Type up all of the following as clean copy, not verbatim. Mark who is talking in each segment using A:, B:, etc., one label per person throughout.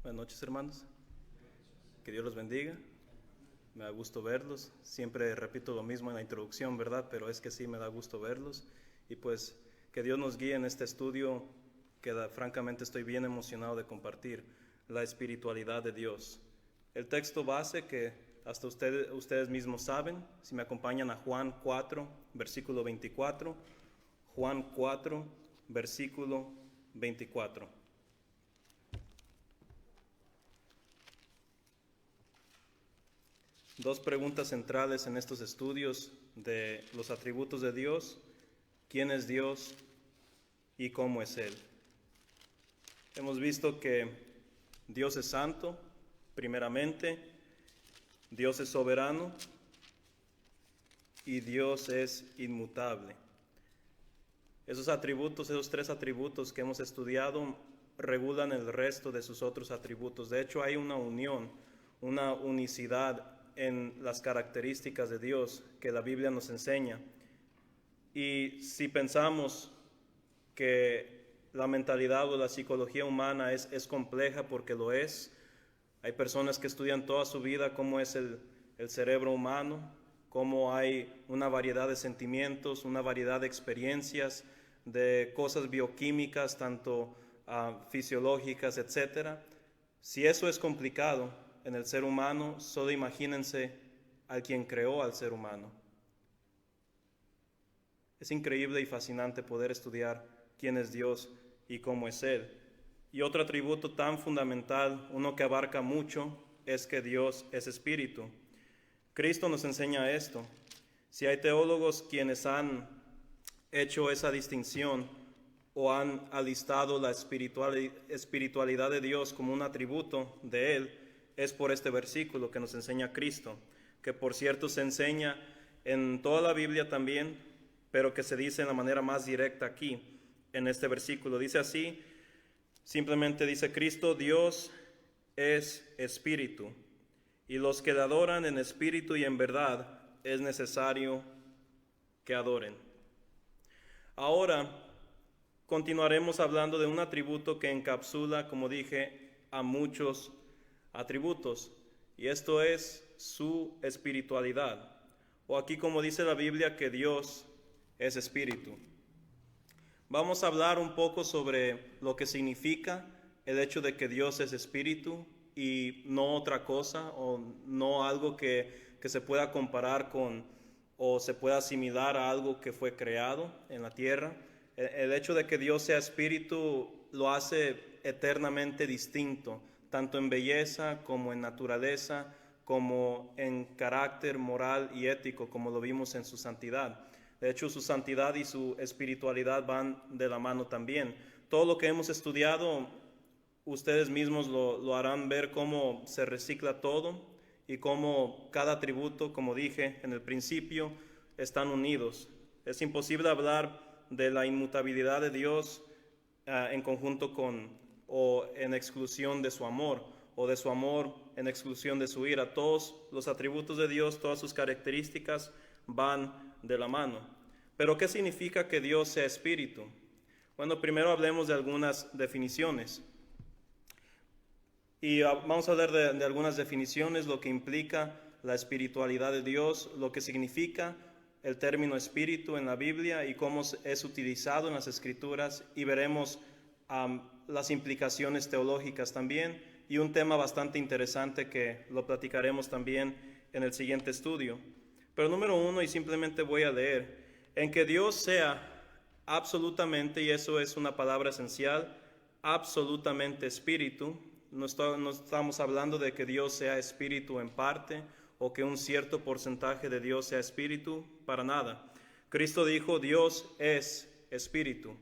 A: Buenas noches, hermanos. Que Dios los bendiga. Me da gusto verlos. Siempre repito lo mismo en la introducción, ¿verdad? Pero es que sí me da gusto verlos. Y pues que Dios nos guíe en este estudio que francamente estoy bien emocionado de compartir, la espiritualidad de Dios. El texto base que hasta ustedes mismos saben, si me acompañan a Juan 4, versículo 24. Juan 4, versículo 24. Dos preguntas centrales en estos estudios de los atributos de Dios: ¿quién es Dios y cómo es Él? Hemos visto que Dios es santo, primeramente, Dios es soberano y Dios es inmutable. Esos atributos, esos tres atributos que hemos estudiado, regulan el resto de sus otros atributos. De hecho, hay una unión, una unicidad en las características de Dios que la Biblia nos enseña. Y si pensamos que la mentalidad o la psicología humana es compleja, porque lo es, hay personas que estudian toda su vida cómo es el cerebro humano, cómo hay una variedad de sentimientos, una variedad de experiencias, de cosas bioquímicas, tanto fisiológicas, etc. Si eso es complicado en el ser humano, solo imagínense al quien creó al ser humano. Es increíble y fascinante poder estudiar quién es Dios y cómo es Él. Y otro atributo tan fundamental, uno que abarca mucho, es que Dios es espíritu. Cristo nos enseña esto. Si hay teólogos quienes han hecho esa distinción o han alistado la espiritualidad de Dios como un atributo de Él, es por este versículo que nos enseña Cristo, que por cierto se enseña en toda la Biblia también, pero que se dice en la manera más directa aquí, en este versículo. Dice así, simplemente dice Cristo: Dios es espíritu, y los que le adoran en espíritu y en verdad es necesario que adoren. Ahora continuaremos hablando de un atributo que encapsula, como dije, a muchos atributos, y esto es su espiritualidad, o aquí como dice la Biblia, que Dios es espíritu. Vamos a hablar un poco sobre lo que significa el hecho de que Dios es espíritu y no otra cosa, o no algo que se pueda comparar con o se pueda asimilar a algo que fue creado en la tierra. El hecho de que Dios sea espíritu lo hace eternamente distinto, tanto en belleza como en naturaleza, como en carácter moral y ético, como lo vimos en su santidad. De hecho, su santidad y su espiritualidad van de la mano también. Todo lo que hemos estudiado, ustedes mismos lo harán ver cómo se recicla todo y cómo cada atributo, como dije en el principio, están unidos. Es imposible hablar de la inmutabilidad de Dios en conjunto con o en exclusión de su amor, o de su amor en exclusión de su ira. Todos los atributos de Dios, todas sus características van de la mano. Pero ¿qué significa que Dios sea espíritu? Bueno, primero hablemos de algunas definiciones. Y vamos a hablar de algunas definiciones, lo que implica la espiritualidad de Dios, lo que significa el término espíritu en la Biblia y cómo es utilizado en las Escrituras, y veremos las implicaciones teológicas también, y un tema bastante interesante que lo platicaremos también en el siguiente estudio. Pero número uno, y simplemente voy a leer: en que Dios sea absolutamente, y eso es una palabra esencial, absolutamente espíritu. No estamos hablando de que Dios sea espíritu en parte, o que un cierto porcentaje de Dios sea espíritu, para nada. Cristo dijo: Dios es espíritu.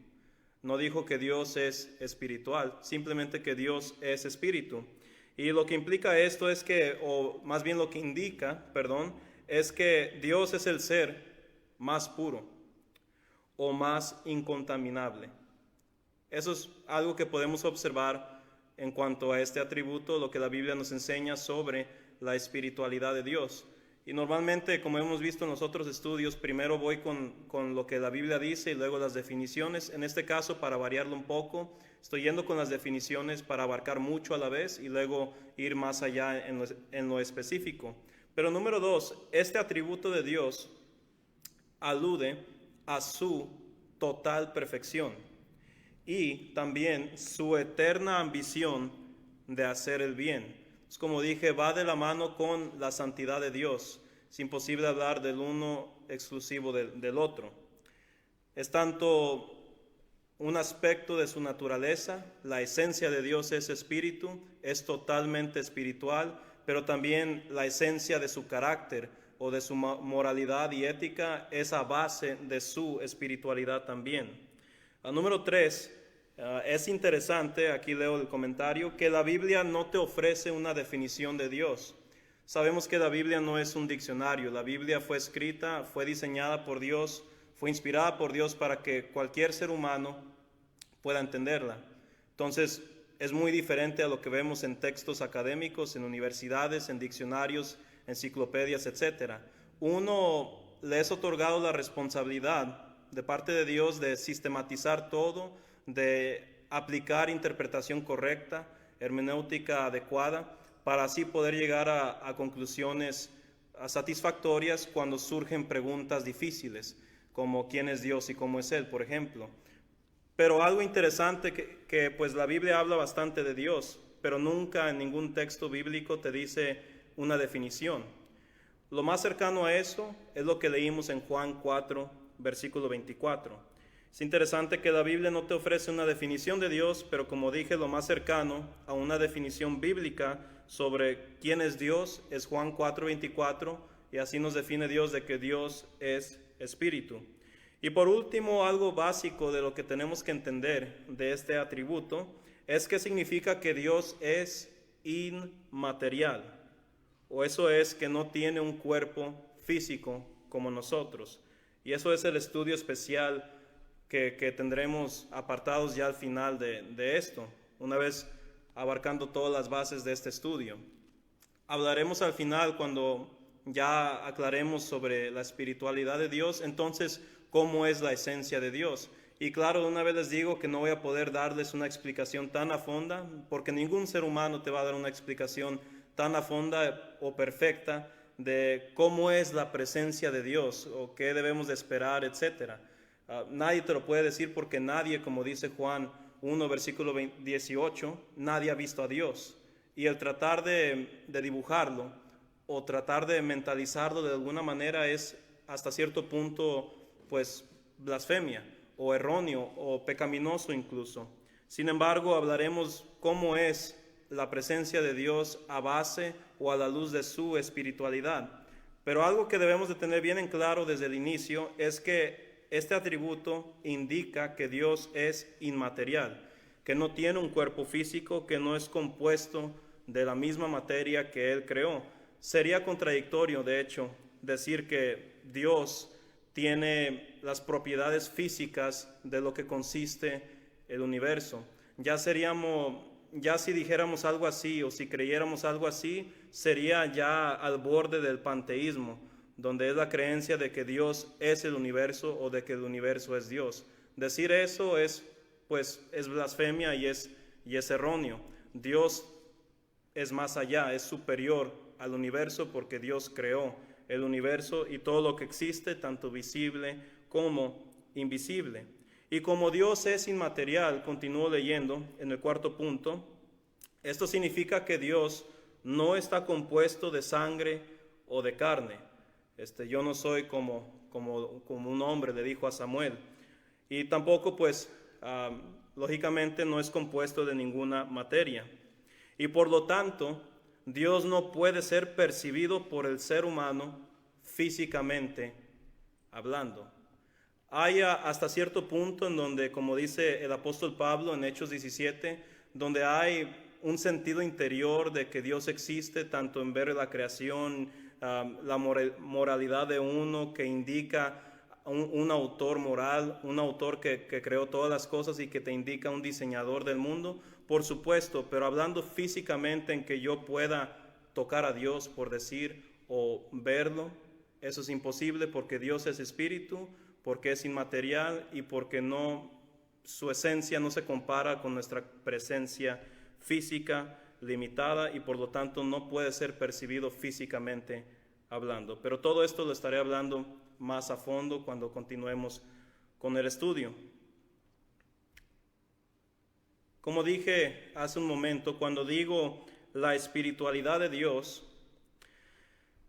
A: No dijo que Dios es espiritual, simplemente que Dios es espíritu. Y lo que implica esto es que, o más bien lo que indica, es que Dios es el ser más puro o más incontaminable. Eso es algo que podemos observar en cuanto a este atributo, lo que la Biblia nos enseña sobre la espiritualidad de Dios. Y normalmente, como hemos visto en los otros estudios, primero voy con lo que la Biblia dice y luego las definiciones. En este caso, para variarlo un poco, Estoy yendo con las definiciones para abarcar mucho a la vez y luego ir más allá en lo específico. Pero número 2, este atributo de Dios alude a su total perfección y también su eterna ambición de hacer el bien. Es como dije, va de la mano con la santidad de Dios. Es imposible hablar del uno exclusivo del otro. Es tanto un aspecto de su naturaleza, la esencia de Dios es espíritu, es totalmente espiritual, pero también la esencia de su carácter o de su moralidad y ética es a base de su espiritualidad también. Número 3, es interesante, aquí leo el comentario, que la Biblia no te ofrece una definición de Dios. Sabemos que la Biblia no es un diccionario, la Biblia fue escrita, fue diseñada por Dios, fue inspirada por Dios para que cualquier ser humano pueda entenderla. Entonces, es muy diferente a lo que vemos en textos académicos, en universidades, en diccionarios, enciclopedias, etc. Uno le es otorgado la responsabilidad de parte de Dios de sistematizar todo, de aplicar interpretación correcta, hermenéutica adecuada, para así poder llegar a conclusiones satisfactorias cuando surgen preguntas difíciles, como quién es Dios y cómo es Él, por ejemplo. Pero algo interesante que pues la Biblia habla bastante de Dios, pero nunca en ningún texto bíblico te dice una definición. Lo más cercano a eso es lo que leímos en Juan 4, versículo 24. Es interesante que la Biblia no te ofrece una definición de Dios, pero como dije, lo más cercano a una definición bíblica sobre quién es Dios es Juan 4, 24, y así nos define Dios de que Dios es espíritu. Y por último, algo básico de lo que tenemos que entender de este atributo es que significa que Dios es inmaterial, o eso es que no tiene un cuerpo físico como nosotros. Y eso es el estudio especial que tendremos apartados ya al final de esto, una vez abarcando todas las bases de este estudio. Hablaremos al final cuando ya aclaremos sobre la espiritualidad de Dios, entonces cómo es la esencia de Dios. Y claro, una vez les digo que no voy a poder darles una explicación tan a fondo, porque ningún ser humano te va a dar una explicación tan a fondo o perfecta de cómo es la presencia de Dios o qué debemos de esperar, etc. Nadie te lo puede decir porque nadie, como dice Juan 1, versículo 18, nadie ha visto a Dios. Y el tratar de dibujarlo o tratar de mentalizarlo de alguna manera es hasta cierto punto pues blasfemia o erróneo o pecaminoso incluso. Sin embargo, hablaremos cómo es la presencia de Dios a base o a la luz de su espiritualidad. Pero algo que debemos de tener bien en claro desde el inicio es que este atributo indica que Dios es inmaterial, que no tiene un cuerpo físico, que no es compuesto de la misma materia que Él creó. Sería contradictorio, de hecho, decir que Dios tiene las propiedades físicas de lo que consiste el universo. Ya si dijéramos algo así o si creyéramos algo así, sería ya al borde del panteísmo, donde es la creencia de que Dios es el universo o de que el universo es Dios. Decir eso es blasfemia y es erróneo. Dios es más allá, es superior al universo porque Dios creó el universo y todo lo que existe, tanto visible como invisible. Y como Dios es inmaterial, continúo leyendo en el cuarto punto, esto significa que Dios no está compuesto de sangre o de carne. Yo no soy como un hombre, le dijo a Samuel. Y tampoco, lógicamente, no es compuesto de ninguna materia. Y por lo tanto, Dios no puede ser percibido por el ser humano físicamente hablando. Hay hasta cierto punto en donde, como dice el apóstol Pablo en Hechos 17, donde hay un sentido interior de que Dios existe, tanto en ver la creación, la moralidad de uno que indica un autor moral, un autor que creó todas las cosas y que te indica un diseñador del mundo, por supuesto, pero hablando físicamente en que yo pueda tocar a Dios, por decir, o verlo, eso es imposible porque Dios es espíritu, porque es inmaterial y porque no su esencia no se compara con nuestra presencia física limitada y por lo tanto no puede ser percibido físicamente hablando. Pero todo esto lo estaré hablando más a fondo cuando continuemos con el estudio. Como dije hace un momento, cuando digo la espiritualidad de Dios,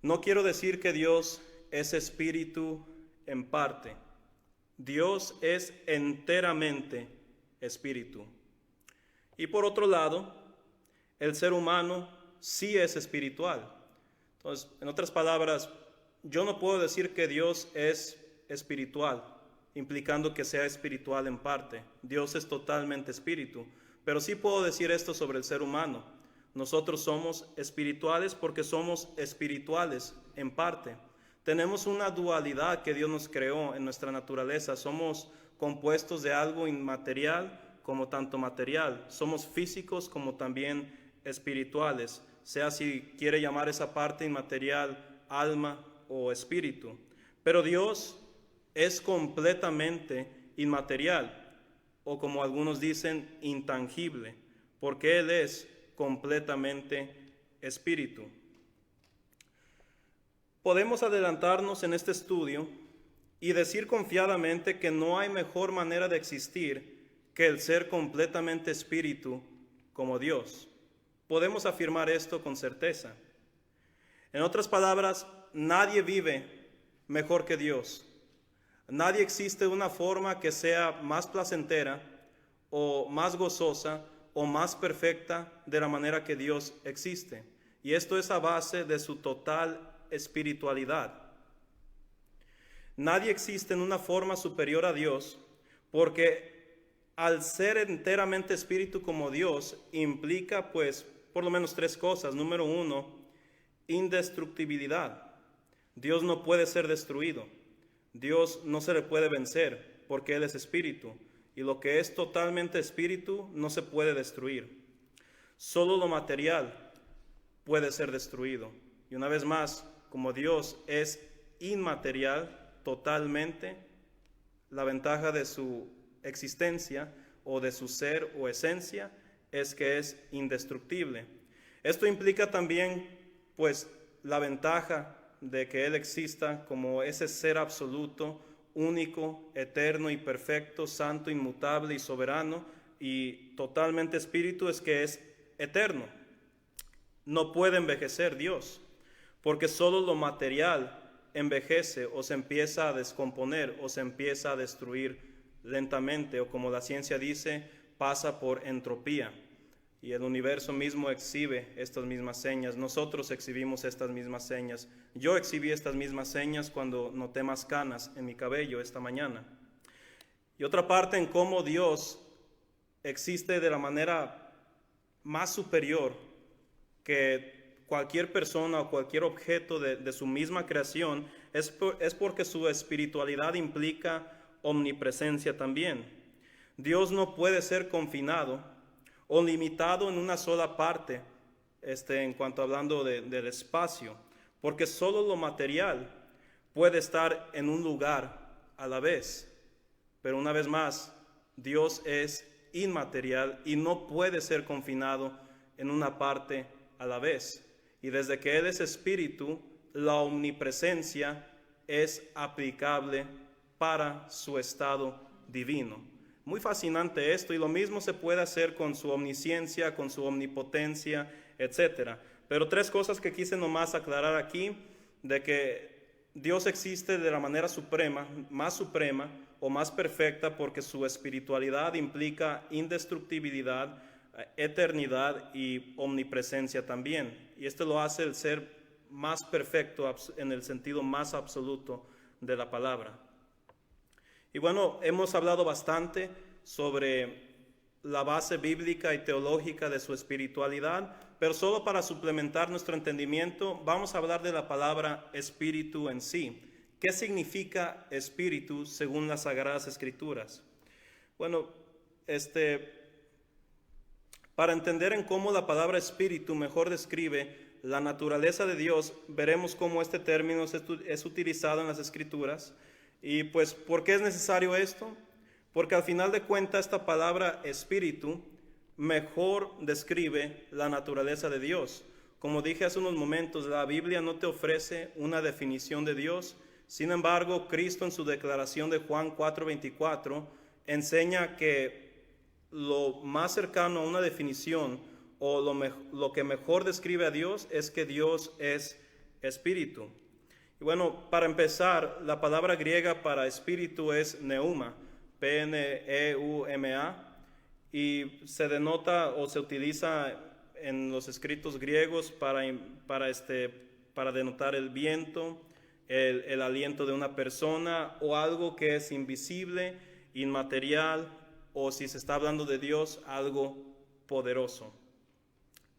A: no quiero decir que Dios es espíritu en parte. Dios es enteramente espíritu. Y por otro lado, el ser humano sí es espiritual. Entonces, en otras palabras, yo no puedo decir que Dios es espiritual, implicando que sea espiritual en parte. Dios es totalmente espíritu. Pero sí puedo decir esto sobre el ser humano. Nosotros somos espirituales porque somos espirituales en parte. Tenemos una dualidad que Dios nos creó en nuestra naturaleza. Somos compuestos de algo inmaterial como tanto material. Somos físicos como también espirituales, sea si quiere llamar esa parte inmaterial alma o espíritu. Pero Dios es completamente inmaterial, o como algunos dicen, intangible, porque Él es completamente espíritu. Podemos adelantarnos en este estudio y decir confiadamente que no hay mejor manera de existir que el ser completamente espíritu como Dios. Podemos afirmar esto con certeza. En otras palabras, nadie vive mejor que Dios. Nadie existe de una forma que sea más placentera o más gozosa o más perfecta de la manera que Dios existe. Y esto es a base de su total espiritualidad. Nadie existe en una forma superior a Dios porque al ser enteramente espíritu como Dios implica pues por lo menos tres cosas. Número uno, indestructibilidad. Dios no puede ser destruido. Dios no se le puede vencer porque Él es espíritu. Y lo que es totalmente espíritu no se puede destruir. Solo lo material puede ser destruido. Y una vez más, como Dios es inmaterial totalmente, la ventaja de su existencia o de su ser o esencia es que es indestructible. Esto implica también, pues, la ventaja de que Él exista como ese ser absoluto, único, eterno y perfecto, santo, inmutable y soberano y totalmente espíritu, es que es eterno. No puede envejecer Dios, porque solo lo material envejece o se empieza a descomponer o se empieza a destruir lentamente, o como la ciencia dice, pasa por entropía. Y el universo mismo exhibe estas mismas señas. Nosotros exhibimos estas mismas señas. Yo exhibí estas mismas señas cuando noté más canas en mi cabello esta mañana. Y otra parte en cómo Dios existe de la manera más superior que cualquier persona o cualquier objeto de su misma creación es porque su espiritualidad implica omnipresencia también. Dios no puede ser confinado o limitado en una sola parte, en cuanto hablando del espacio, porque solo lo material puede estar en un lugar a la vez. Pero una vez más, Dios es inmaterial y no puede ser confinado en una parte a la vez. Y desde que Él es espíritu, la omnipresencia es aplicable para su estado divino. Muy fascinante esto, y lo mismo se puede hacer con su omnisciencia, con su omnipotencia, etc. Pero tres cosas que quise nomás aclarar aquí, de que Dios existe de la manera suprema o más perfecta, porque su espiritualidad implica indestructibilidad, eternidad y omnipresencia también. Y esto lo hace el ser más perfecto en el sentido más absoluto de la palabra. Y bueno, hemos hablado bastante sobre la base bíblica y teológica de su espiritualidad, pero solo para suplementar nuestro entendimiento, vamos a hablar de la palabra espíritu en sí. ¿Qué significa espíritu según las Sagradas Escrituras? Bueno, para entender en cómo la palabra espíritu mejor describe la naturaleza de Dios, veremos cómo este término es utilizado en las Escrituras. Y pues, ¿por qué es necesario esto? porque al final de cuentas esta palabra espíritu mejor describe la naturaleza de Dios. Como dije hace unos momentos, la Biblia no te ofrece una definición de Dios. Sin embargo, Cristo en su declaración de Juan 4:24 enseña que lo más cercano a una definición o lo que mejor describe a Dios es que Dios es espíritu. Y bueno, para empezar, la palabra griega para espíritu es neuma, P-N-E-U-M-A, y se denota o se utiliza en los escritos griegos para denotar el viento, el aliento de una persona o algo que es invisible, inmaterial, o si se está hablando de Dios, algo poderoso.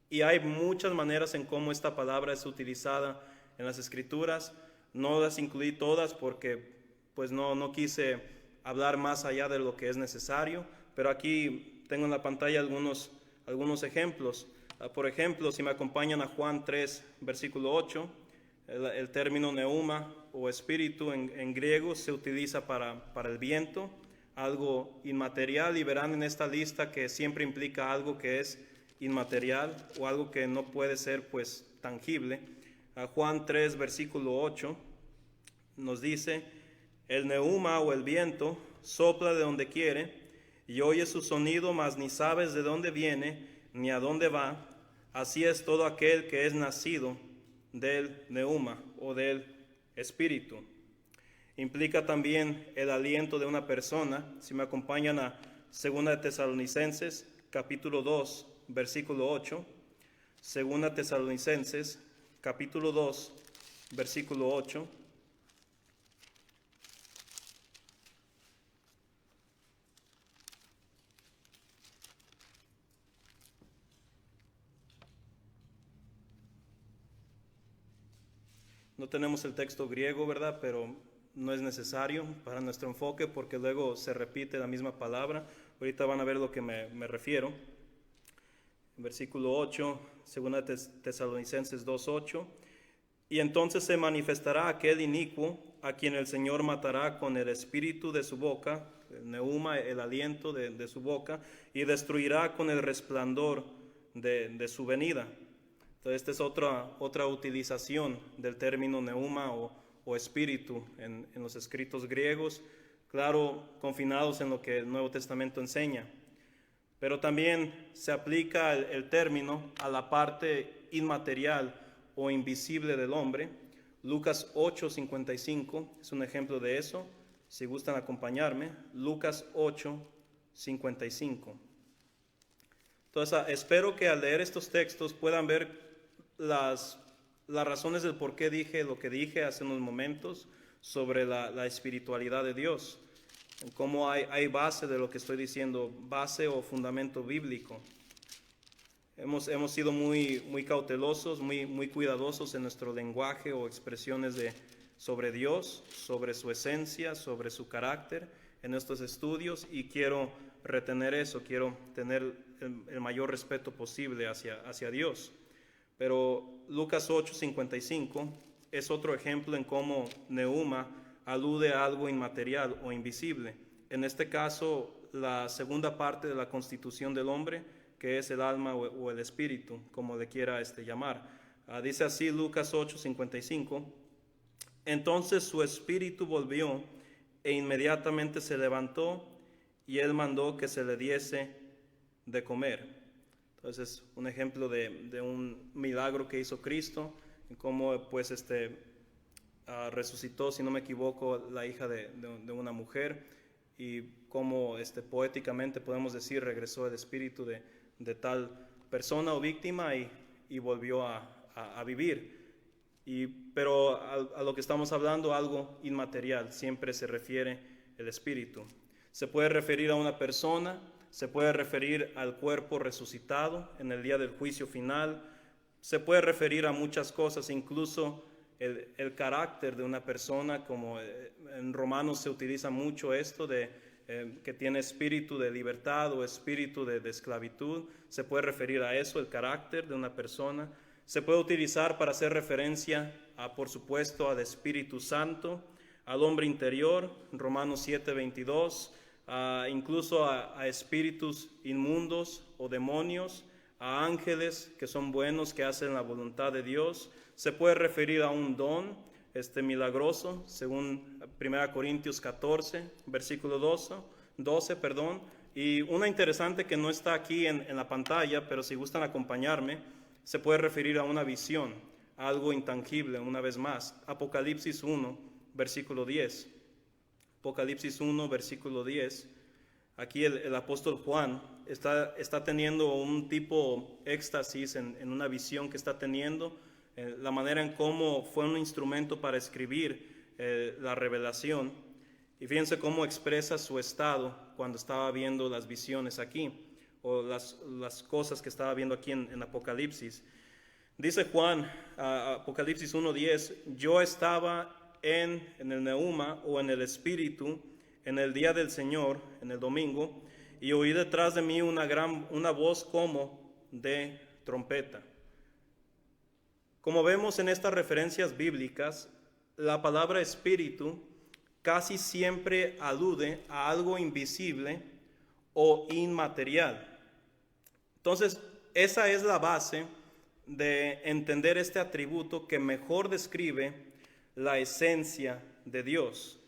A: Y hay muchas maneras en cómo esta palabra es utilizada en las Escrituras. No las incluí todas porque pues no quise hablar más allá de lo que es necesario, pero aquí tengo en la pantalla algunos ejemplos. Por ejemplo, si me acompañan a Juan 3, versículo 8, el término neuma o espíritu en griego se utiliza para el viento, algo inmaterial, y verán en esta lista que siempre implica algo que es inmaterial o algo que no puede ser pues tangible. Juan 3, versículo 8 nos dice: el neuma o el viento sopla de donde quiere y oye su sonido, mas ni sabes de dónde viene ni a dónde va. Así es todo aquel que es nacido del neuma o del espíritu. Implica también el aliento de una persona. Si me acompañan a 2 de Tesalonicenses, capítulo 2, versículo 8. 2 de Tesalonicenses, capítulo 2, versículo 8. No tenemos el texto griego, ¿verdad? Pero no es necesario para nuestro enfoque porque luego se repite la misma palabra. Ahorita van a ver lo que me refiero. Versículo 8, 2 Tesalonicenses 2:8. Y entonces se manifestará aquel inicuo a quien el Señor matará con el espíritu de su boca, el neuma, el aliento de su boca, y destruirá con el resplandor de su venida. Entonces, esta es otra utilización del término neuma o espíritu en los escritos griegos, claro, confinados en lo que el Nuevo Testamento enseña. Pero también se aplica el término a la parte inmaterial o invisible del hombre. Lucas 8:55 es un ejemplo de eso. Si gustan acompañarme, Lucas 8:55. Entonces, espero que al leer estos textos puedan ver las razones del por qué dije lo que dije hace unos momentos sobre la espiritualidad de Dios. Cómo hay base de lo que estoy diciendo, base o fundamento bíblico. Hemos sido muy cautelosos, muy cuidadosos en nuestro lenguaje o expresiones sobre Dios, sobre su esencia, sobre su carácter en estos estudios, y quiero retener eso, quiero tener el mayor respeto posible hacia Dios. Pero Lucas 8:55 es otro ejemplo en cómo neuma alude a algo inmaterial o invisible. En este caso, la segunda parte de la constitución del hombre, que es el alma o el espíritu, como le quiera llamar. Dice así Lucas 8:55: entonces su espíritu volvió e inmediatamente se levantó y él mandó que se le diese de comer. Entonces, un ejemplo de un milagro que hizo Cristo, en cómo pues resucitó, si no me equivoco, la hija de una mujer, y cómo poéticamente podemos decir regresó el espíritu de tal persona o víctima y volvió a vivir. Pero a lo que estamos hablando, algo inmaterial, siempre se refiere el espíritu. Se puede referir a una persona, se puede referir al cuerpo resucitado en el día del juicio final, se puede referir a muchas cosas, incluso el carácter de una persona, como en Romanos se utiliza mucho esto que tiene espíritu de libertad o espíritu de esclavitud. Se puede referir a eso, el carácter de una persona. Se puede utilizar para hacer referencia, por supuesto, al Espíritu Santo, al hombre interior, Romanos 7:22, incluso a espíritus inmundos o demonios, a ángeles que son buenos, que hacen la voluntad de Dios. Se puede referir a un don milagroso, según 1 Corintios 14, versículo 12, y una interesante que no está aquí en la pantalla, pero si gustan acompañarme, se puede referir a una visión, a algo intangible, una vez más. Apocalipsis 1, versículo 10. Apocalipsis 1, versículo 10. Aquí el apóstol Juan está teniendo un tipo éxtasis en una visión que está teniendo, la manera en cómo fue un instrumento para escribir la revelación. Y fíjense cómo expresa su estado cuando estaba viendo las visiones aquí, o las cosas que estaba viendo aquí en Apocalipsis. Dice Juan, Apocalipsis 1:10, yo estaba en el neuma o en el espíritu en el día del Señor, en el domingo, y oí detrás de mí una voz como de trompeta. Como vemos en estas referencias bíblicas, la palabra espíritu casi siempre alude a algo invisible o inmaterial. Entonces, esa es la base de entender este atributo que mejor describe la esencia de Dios.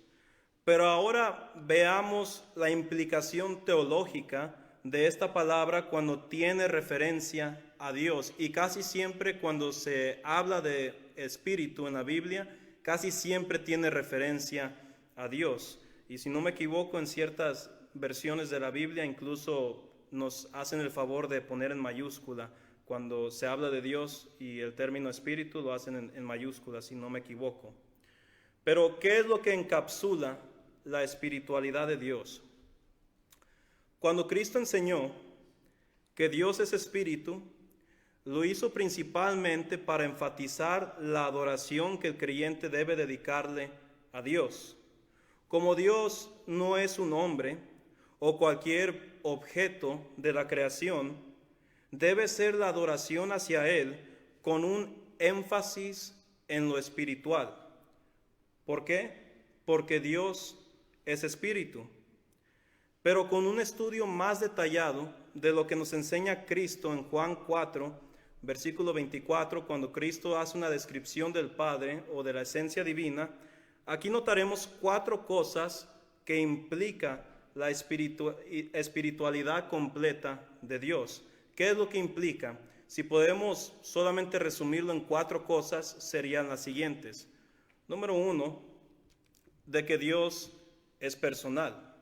A: Pero ahora veamos la implicación teológica de esta palabra cuando tiene referencia a Dios. Y casi siempre cuando se habla de espíritu en la Biblia, casi siempre tiene referencia a Dios. Y si no me equivoco, en ciertas versiones de la Biblia incluso nos hacen el favor de poner en mayúscula. Cuando se habla de Dios y el término espíritu lo hacen en mayúscula, si no me equivoco. Pero, ¿qué es lo que encapsula la espiritualidad de Dios? Cuando Cristo enseñó que Dios es espíritu, lo hizo principalmente para enfatizar la adoración que el creyente debe dedicarle a Dios. Como Dios no es un hombre o cualquier objeto de la creación, debe ser la adoración hacia Él con un énfasis en lo espiritual. ¿Por qué? Porque Dios es espíritu. Pero con un estudio más detallado de lo que nos enseña Cristo en Juan 4, versículo 24, cuando Cristo hace una descripción del Padre o de la esencia divina, aquí notaremos 4 cosas que implica la espiritualidad completa de Dios. ¿Qué es lo que implica? Si podemos solamente resumirlo en 4 cosas, serían las siguientes. Número 1, de que Dios es personal.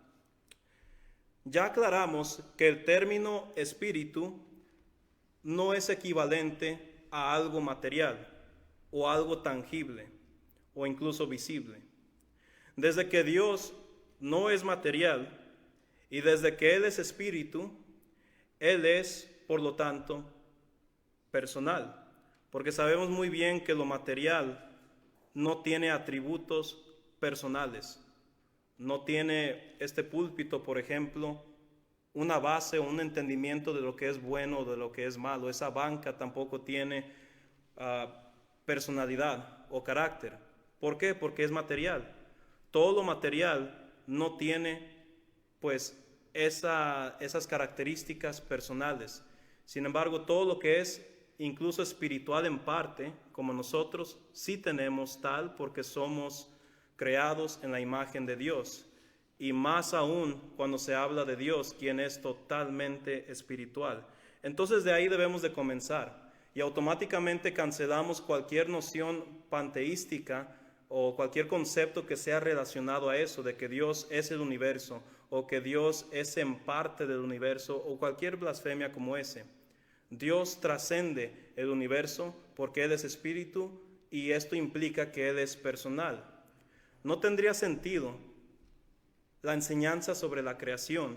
A: Ya aclaramos que el término espíritu no es equivalente a algo material o algo tangible o incluso visible. Desde que Dios no es material y desde que Él es espíritu, Él es, por lo tanto, personal. Porque sabemos muy bien que lo material no tiene atributos personales. No tiene este púlpito, por ejemplo, una base o un entendimiento de lo que es bueno o de lo que es malo. Esa banca tampoco tiene personalidad o carácter. ¿Por qué? Porque es material. Todo lo material no tiene, pues, esas características personales. Sin embargo, todo lo que es incluso espiritual en parte, como nosotros, sí tenemos tal porque somos creados en la imagen de Dios. Y más aún cuando se habla de Dios, quien es totalmente espiritual. Entonces de ahí debemos de comenzar. Y automáticamente cancelamos cualquier noción panteística o cualquier concepto que sea relacionado a eso, de que Dios es el universo, o que Dios es en parte del universo, o cualquier blasfemia como ese. Dios trascende el universo porque Él es espíritu y esto implica que Él es personal. No tendría sentido la enseñanza sobre la creación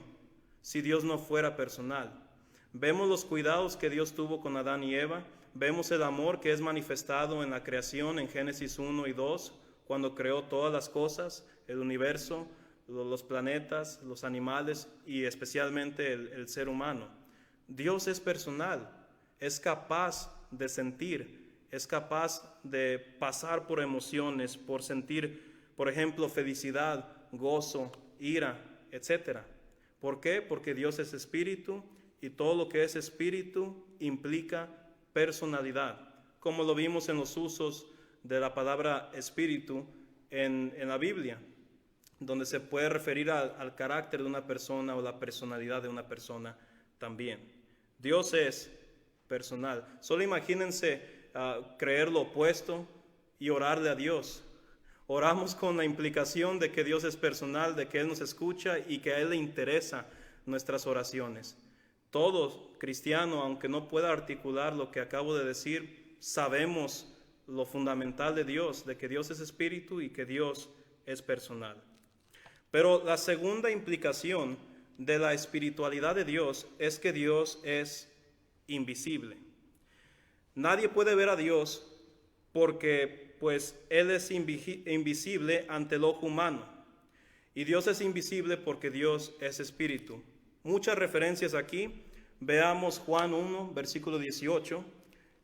A: si Dios no fuera personal. Vemos los cuidados que Dios tuvo con Adán y Eva, vemos el amor que es manifestado en la creación en Génesis 1 y 2, cuando creó todas las cosas, el universo, los planetas, los animales y especialmente el ser humano. Dios es personal, es capaz de sentir, es capaz de pasar por emociones, por sentir, por ejemplo, felicidad, gozo, ira, etc. ¿Por qué? Porque Dios es espíritu y todo lo que es espíritu implica personalidad, como lo vimos en los usos de la palabra espíritu en la Biblia, donde se puede referir al carácter de una persona o la personalidad de una persona también. Dios es personal. Solo imagínense creer lo opuesto y orarle a Dios. Oramos con la implicación de que Dios es personal, de que Él nos escucha y que a Él le interesa nuestras oraciones. Todo cristiano, aunque no pueda articular lo que acabo de decir, sabemos lo fundamental de Dios, de que Dios es espíritu y que Dios es personal. Pero la segunda implicación de la espiritualidad de Dios es que Dios es invisible. Nadie puede ver a Dios porque pues Él es invisible ante el ojo humano. Y Dios es invisible porque Dios es espíritu. Muchas referencias aquí. Veamos Juan 1, versículo 18.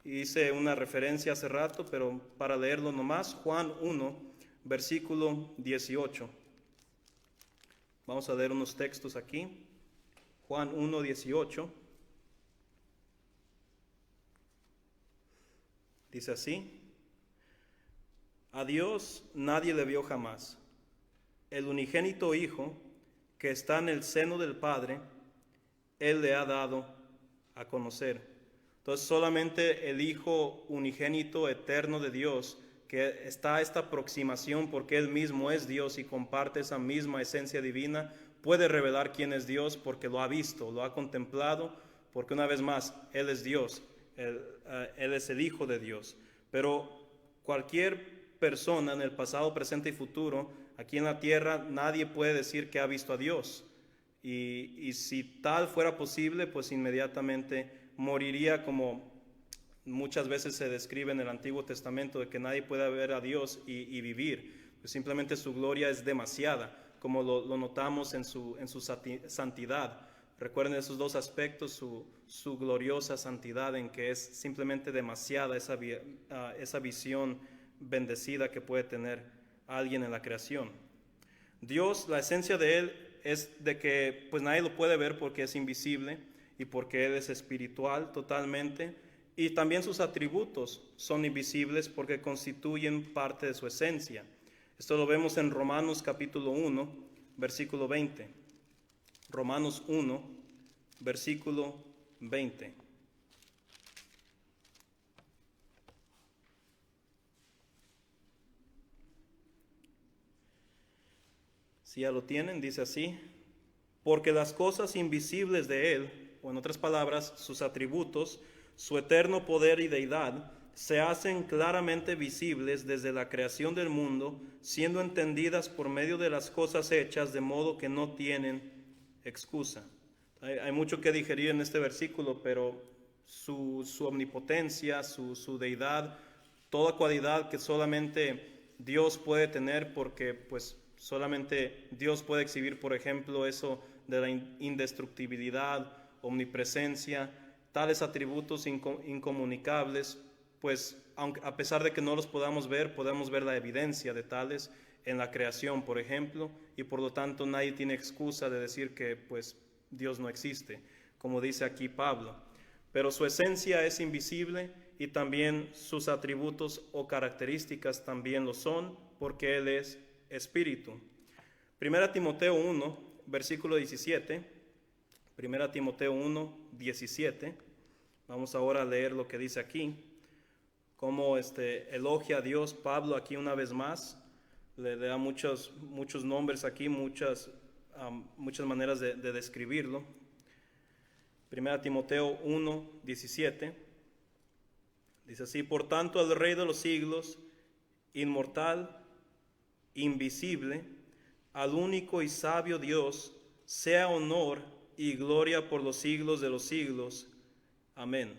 A: Hice una referencia hace rato, pero para leerlo nomás. Juan 1, versículo 18. Vamos a leer unos textos aquí. Juan 1, 18. Dice así: a Dios nadie le vio jamás. El unigénito Hijo, que está en el seno del Padre, Él le ha dado a conocer. Entonces solamente el Hijo unigénito eterno de Dios, que está esta aproximación porque Él mismo es Dios y comparte esa misma esencia divina, puede revelar quién es Dios porque lo ha visto, lo ha contemplado, porque una vez más, Él es Dios, Él es el Hijo de Dios. Pero cualquier persona en el pasado, presente y futuro, aquí en la tierra, nadie puede decir que ha visto a Dios. Y si tal fuera posible, pues inmediatamente moriría, como muchas veces se describe en el Antiguo Testamento, de que nadie puede ver a Dios y vivir. Pues simplemente su gloria es demasiada, como lo notamos en su santidad. Recuerden esos dos aspectos, su gloriosa santidad, en que es simplemente demasiada esa visión bendecida que puede tener alguien en la creación. Dios, la esencia de Él es de que pues nadie lo puede ver porque es invisible y porque Él es espiritual totalmente, y también sus atributos son invisibles porque constituyen parte de su esencia. Esto lo vemos en Romanos capítulo 1, versículo 20. Romanos 1, versículo 20. Si ya lo tienen, dice así: porque las cosas invisibles de Él, o en otras palabras, sus atributos, su eterno poder y deidad, se hacen claramente visibles desde la creación del mundo, siendo entendidas por medio de las cosas hechas, de modo que no tienen excusa. Hay mucho que digerir en este versículo, pero su omnipotencia, su deidad, toda cualidad que solamente Dios puede tener, porque pues solamente Dios puede exhibir, por ejemplo, eso de la indestructibilidad, omnipresencia, tales atributos incomunicables, pues aunque, a pesar de que no los podamos ver, podemos ver la evidencia de tales en la creación, por ejemplo, y por lo tanto nadie tiene excusa de decir que pues Dios no existe, como dice aquí Pablo. Pero su esencia es invisible y también sus atributos o características también lo son, porque Él es espíritu. 1 Timoteo 1, versículo 17. 1 Timoteo 1, 17. Vamos ahora a leer lo que dice aquí. Cómo elogia a Dios Pablo aquí una vez más. Le da muchos nombres aquí, muchas maneras de describirlo. 1 Timoteo 1, 17. Dice así: por tanto, al Rey de los siglos, inmortal, invisible, al único y sabio Dios, sea honor y gloria por los siglos de los siglos. Amén.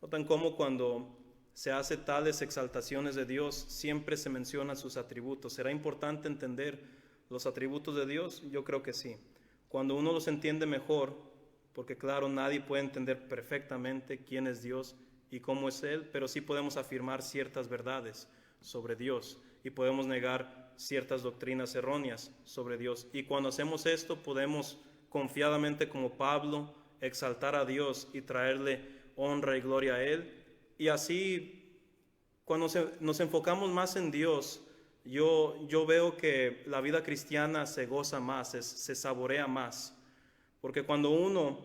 A: Notan cómo cuando se hace tales exaltaciones de Dios, siempre se mencionan sus atributos. ¿Será importante entender los atributos de Dios? Yo creo que sí. Cuando uno los entiende mejor, porque claro, nadie puede entender perfectamente quién es Dios y cómo es Él, pero sí podemos afirmar ciertas verdades sobre Dios y podemos negar ciertas doctrinas erróneas sobre Dios. Y cuando hacemos esto, podemos confiadamente, como Pablo, exaltar a Dios y traerle honra y gloria a Él. Y así, cuando nos enfocamos más en Dios, yo veo que la vida cristiana se goza más, se saborea más. Porque cuando uno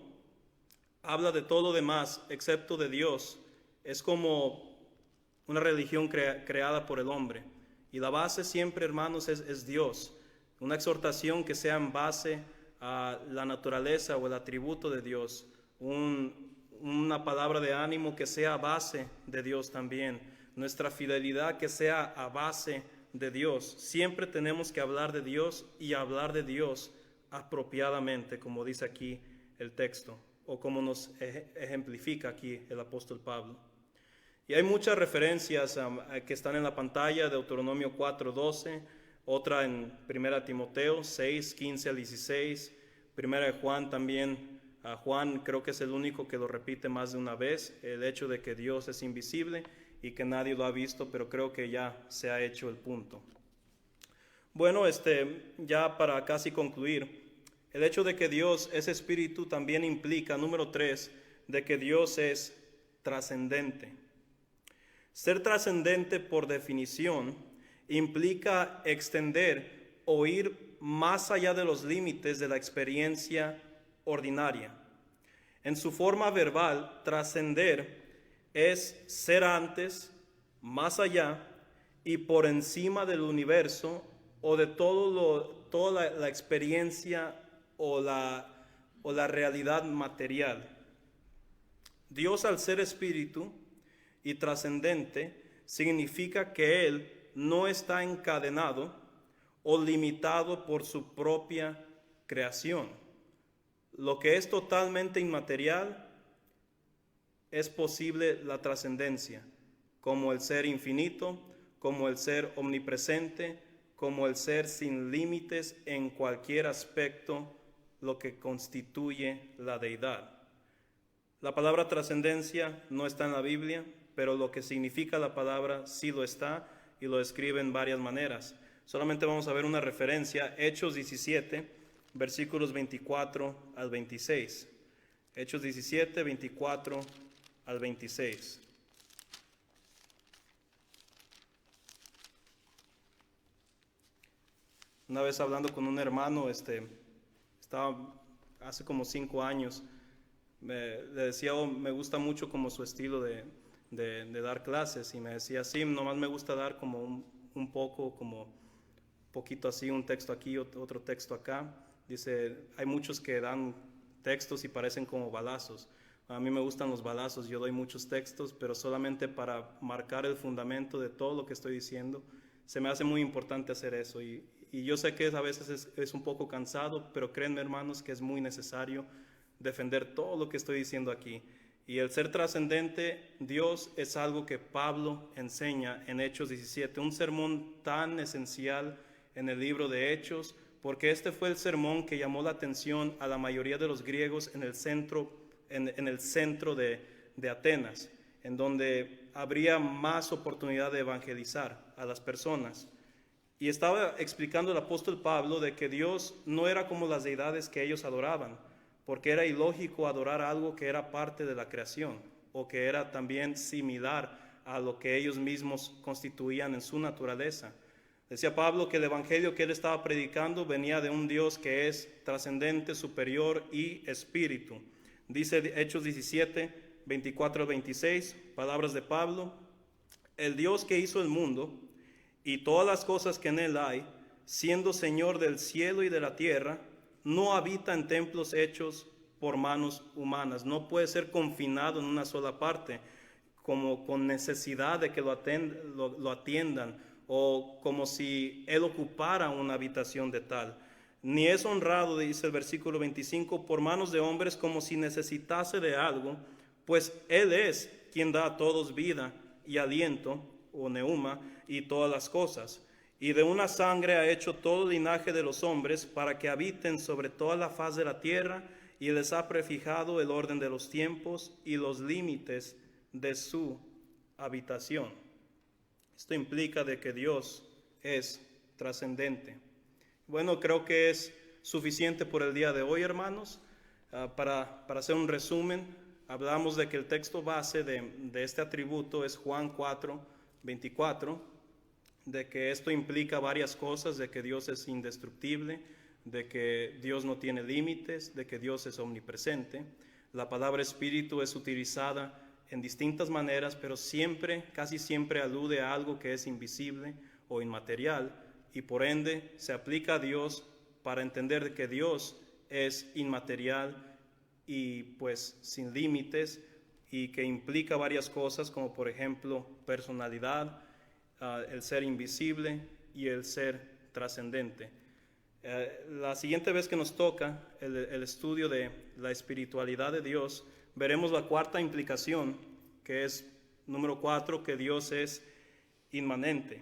A: habla de todo lo demás, excepto de Dios, es como una religión creada por el hombre. Y la base siempre, hermanos, es Dios. Una exhortación que sea en base a la naturaleza o el atributo de Dios. Una palabra de ánimo que sea a base de Dios también. Nuestra fidelidad que sea a base de Dios. Siempre tenemos que hablar de Dios y hablar de Dios apropiadamente, como dice aquí el texto, o como nos ejemplifica aquí el apóstol Pablo. Y hay muchas referencias que están en la pantalla: Deuteronomio 4:12, otra en 1 Timoteo 6:15 al 16, 1 de Juan también. Juan creo que es el único que lo repite más de una vez, el hecho de que Dios es invisible y que nadie lo ha visto, pero creo que ya se ha hecho el punto. Bueno, ya para casi concluir, el hecho de que Dios es espíritu también implica, número 3, de que Dios es trascendente. Ser trascendente, por definición, implica extender o ir más allá de los límites de la experiencia ordinaria. En su forma verbal, trascender es ser antes, más allá y por encima del universo o de toda la experiencia o la realidad material. Dios, al ser espíritu y trascendente, significa que Él no está encadenado o limitado por su propia creación. Lo que es totalmente inmaterial, es posible la trascendencia, como el ser infinito, como el ser omnipresente, como el ser sin límites en cualquier aspecto, lo que constituye la deidad. La palabra trascendencia no está en la Biblia, pero lo que significa la palabra sí lo está y lo describe en varias maneras. Solamente vamos a ver una referencia: Hechos 17, versículos 24 al 26. Hechos 17, 24 al 26. Una vez hablando con un hermano, estaba hace como 5 años, le decía, me gusta mucho como su estilo de dar clases, y me decía, sí, nomás me gusta dar como un poco, como un poquito así, un texto aquí, otro texto acá. Dice, hay muchos que dan textos y parecen como balazos. A mí me gustan los balazos, yo doy muchos textos, pero solamente para marcar el fundamento de todo lo que estoy diciendo. Se me hace muy importante hacer eso, y yo sé que a veces es un poco cansado, pero créanme, hermanos, que es muy necesario defender todo lo que estoy diciendo aquí. Y el ser trascendente, Dios, es algo que Pablo enseña en Hechos 17, un sermón tan esencial en el libro de Hechos, porque este fue el sermón que llamó la atención a la mayoría de los griegos en el centro de Atenas, en donde habría más oportunidad de evangelizar a las personas. Y estaba explicando el apóstol Pablo de que Dios no era como las deidades que ellos adoraban, porque era ilógico adorar algo que era parte de la creación, o que era también similar a lo que ellos mismos constituían en su naturaleza. Decía Pablo que el evangelio que él estaba predicando venía de un Dios que es trascendente, superior y espíritu. Dice Hechos 17, 24 al 26, palabras de Pablo: el Dios que hizo el mundo y todas las cosas que en él hay, siendo Señor del cielo y de la tierra, no habita en templos hechos por manos humanas. No puede ser confinado en una sola parte, como con necesidad de que lo atiendan, o como si él ocupara una habitación de tal. Ni es honrado, dice el versículo 25, por manos de hombres, como si necesitase de algo, pues él es quien da a todos vida y aliento, o neuma, y todas las cosas. Y de una sangre ha hecho todo linaje de los hombres, para que habiten sobre toda la faz de la tierra, y les ha prefijado el orden de los tiempos y los límites de su habitación. Esto implica de que Dios es trascendente. Bueno, creo que es suficiente por el día de hoy, hermanos. Para hacer un resumen, hablamos de que el texto base de este atributo es Juan 4:24, de que esto implica varias cosas, de que Dios es indestructible, de que Dios no tiene límites, de que Dios es omnipresente. La palabra espíritu es utilizada en distintas maneras, pero siempre, casi siempre alude a algo que es invisible o inmaterial, y por ende se aplica a Dios para entender que Dios es inmaterial y pues sin límites, y que implica varias cosas, como por ejemplo personalidad, el ser invisible y el ser trascendente. La siguiente vez que nos toca el estudio de la espiritualidad de Dios, veremos la cuarta implicación, que es número 4, que Dios es inmanente.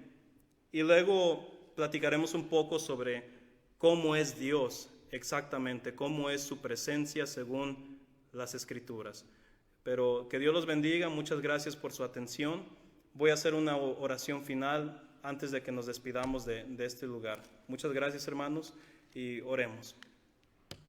A: Y luego platicaremos un poco sobre cómo es Dios exactamente, cómo es su presencia según las Escrituras. Pero que Dios los bendiga, muchas gracias por su atención. Voy a hacer una oración final antes de que nos despidamos de este lugar. Muchas gracias, hermanos, y oremos.